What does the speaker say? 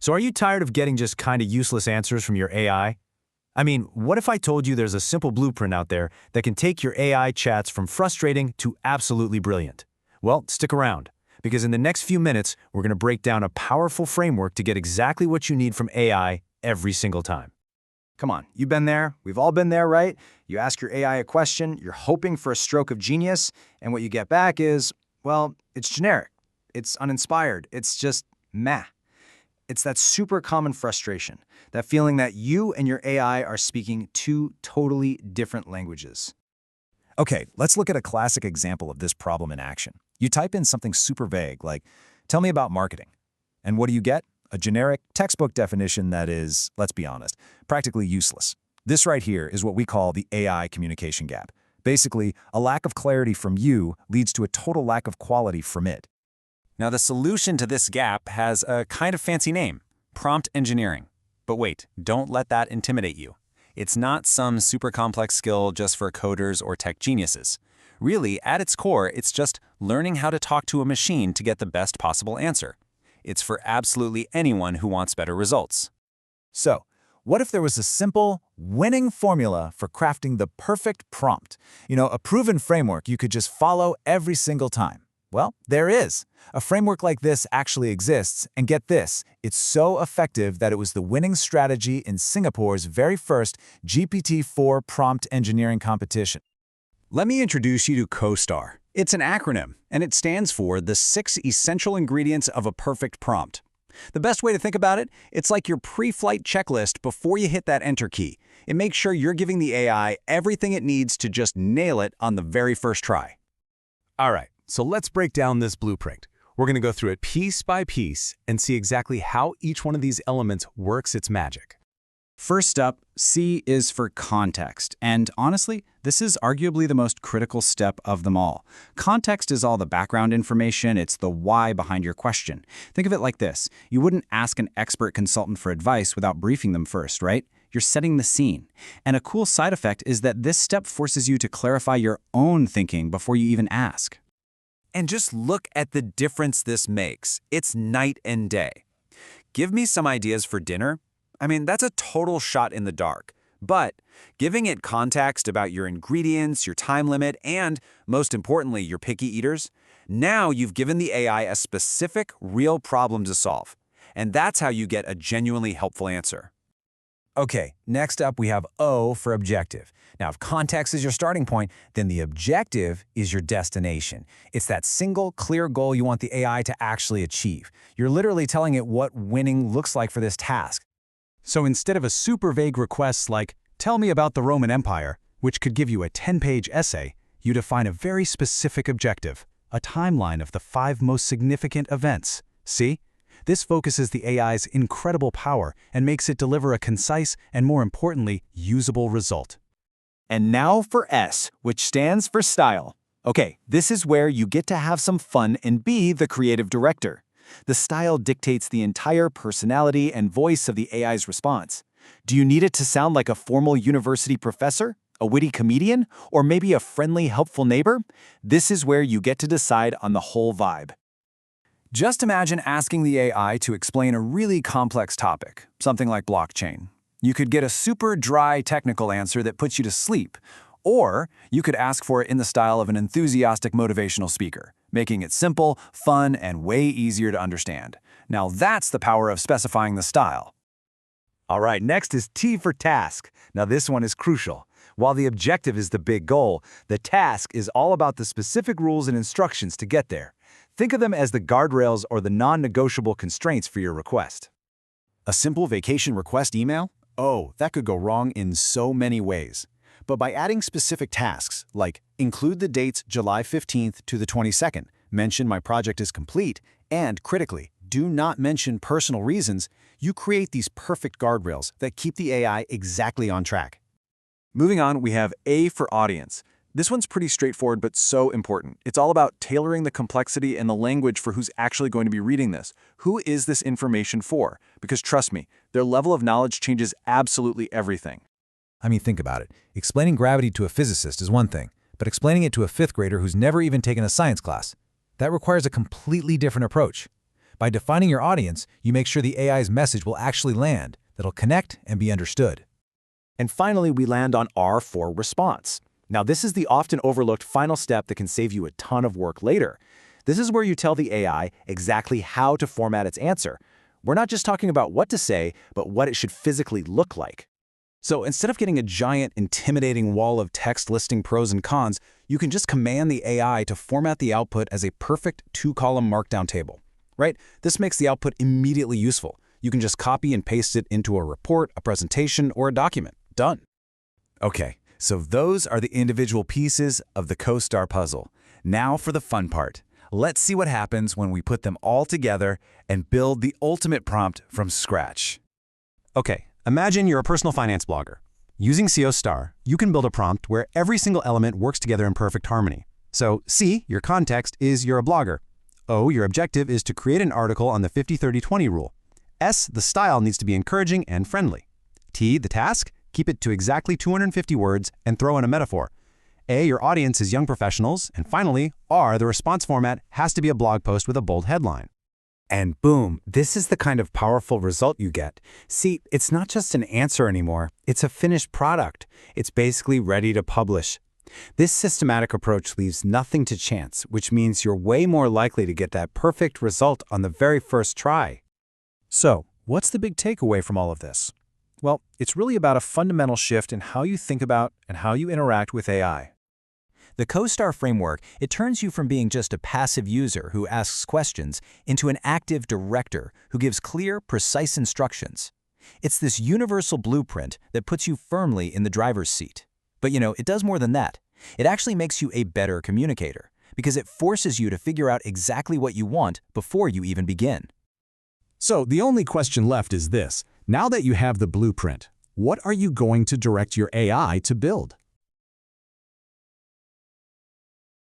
So are you tired of getting just kind of useless answers from your AI? I mean, what if I told you there's a simple blueprint out there that can take your AI chats from frustrating to absolutely brilliant? Well, stick around, because in the next few minutes, we're going to break down a powerful framework to get exactly what you need from AI every single time. Come on, you've been there. We've all been there, right? You ask your AI a question, you're hoping for a stroke of genius, and what you get back is, well, it's generic. It's uninspired. It's just meh. It's that super common frustration, that feeling that you and your AI are speaking two totally different languages. Okay, let's look at a classic example of this problem in action. You type in something super vague, like, tell me about marketing. And what do you get? A generic textbook definition that is, let's be honest, practically useless. This right here is what we call the AI communication gap. Basically, a lack of clarity from you leads to a total lack of quality from it. Now, the solution to this gap has a kind of fancy name, prompt engineering. But wait, don't let that intimidate you. It's not some super complex skill just for coders or tech geniuses. Really, at its core, it's just learning how to talk to a machine to get the best possible answer. It's for absolutely anyone who wants better results. So, what if there was a simple, winning formula for crafting the perfect prompt? A proven framework you could just follow every single time. Well, there is. A framework like this actually exists, and get this, it's so effective that it was the winning strategy in Singapore's very first GPT-4 prompt engineering competition. Let me introduce you to COSTAR. It's an acronym, and it stands for the 6 essential ingredients of a perfect prompt. The best way to think about it, it's like your pre-flight checklist before you hit that enter key. It makes sure you're giving the AI everything it needs to just nail it on the very first try. All right, so let's break down this blueprint. We're going to go through it piece by piece and see exactly how each one of these elements works its magic. First up, C is for context. And honestly, this is arguably the most critical step of them all. Context is all the background information, it's the why behind your question. Think of it like this. You wouldn't ask an expert consultant for advice without briefing them first, right? You're setting the scene. And a cool side effect is that this step forces you to clarify your own thinking before you even ask. And just look at the difference this makes. It's night and day. Give me some ideas for dinner. I mean, that's a total shot in the dark. But giving it context about your ingredients, your time limit, and, most importantly, your picky eaters, now you've given the AI a specific, real problem to solve. And that's how you get a genuinely helpful answer. Okay, next up we have O for objective. Now, if context is your starting point, then the objective is your destination. It's that single, clear goal you want the AI to actually achieve. You're literally telling it what winning looks like for this task. So instead of a super vague request like, tell me about the Roman Empire, which could give you a 10-page essay, you define a very specific objective, a timeline of the 5 most significant events. See? This focuses the AI's incredible power and makes it deliver a concise and, more importantly, usable result. And now for S, which stands for style. Okay, this is where you get to have some fun and be the creative director. The style dictates the entire personality and voice of the AI's response. Do you need it to sound like a formal university professor, a witty comedian, or maybe a friendly, helpful neighbor? This is where you get to decide on the whole vibe. Just imagine asking the AI to explain a really complex topic, something like blockchain. You could get a super dry technical answer that puts you to sleep, or you could ask for it in the style of an enthusiastic motivational speaker, making it simple, fun, and way easier to understand. Now that's the power of specifying the style. All right, next is T for task. Now this one is crucial. While the objective is the big goal, the task is all about the specific rules and instructions to get there. Think of them as the guardrails or the non-negotiable constraints for your request. A simple vacation request email? Oh, that could go wrong in so many ways. But by adding specific tasks, like include the dates July 15th to the 22nd, mention my project is complete, and critically, do not mention personal reasons, you create these perfect guardrails that keep the AI exactly on track. Moving on, we have A for audience. This one's pretty straightforward but so important. It's all about tailoring the complexity and the language for who's actually going to be reading this. Who is this information for? Because trust me, their level of knowledge changes absolutely everything. I mean, think about it. Explaining gravity to a physicist is one thing, but explaining it to a 5th grader who's never even taken a science class, that requires a completely different approach. By defining your audience, you make sure the AI's message will actually land, that'll connect and be understood. And finally, we land on R for response. Now, this is the often overlooked final step that can save you a ton of work later. This is where you tell the AI exactly how to format its answer. We're not just talking about what to say, but what it should physically look like. So instead of getting a giant, intimidating wall of text listing pros and cons, you can just command the AI to format the output as a perfect 2-column markdown table, right? This makes the output immediately useful. You can just copy and paste it into a report, a presentation, or a document. Done. Okay, so those are the individual pieces of the COSTAR puzzle. Now for the fun part. Let's see what happens when we put them all together and build the ultimate prompt from scratch. Okay, imagine you're a personal finance blogger. Using COSTAR, you can build a prompt where every single element works together in perfect harmony. So C, your context, is you're a blogger. O, your objective is to create an article on the 50-30-20 rule. S, the style needs to be encouraging and friendly. T, the task, keep it to exactly 250 words and throw in a metaphor. A, your audience is young professionals. And finally, R, the response format has to be a blog post with a bold headline. And boom, this is the kind of powerful result you get. See, it's not just an answer anymore. It's a finished product. It's basically ready to publish. This systematic approach leaves nothing to chance, which means you're way more likely to get that perfect result on the very first try. So, what's the big takeaway from all of this? Well, it's really about a fundamental shift in how you think about and how you interact with AI. The COSTAR framework, it turns you from being just a passive user who asks questions into an active director who gives clear, precise instructions. It's this universal blueprint that puts you firmly in the driver's seat. But it does more than that. It actually makes you a better communicator because it forces you to figure out exactly what you want before you even begin. So the only question left is this. Now that you have the blueprint, what are you going to direct your AI to build?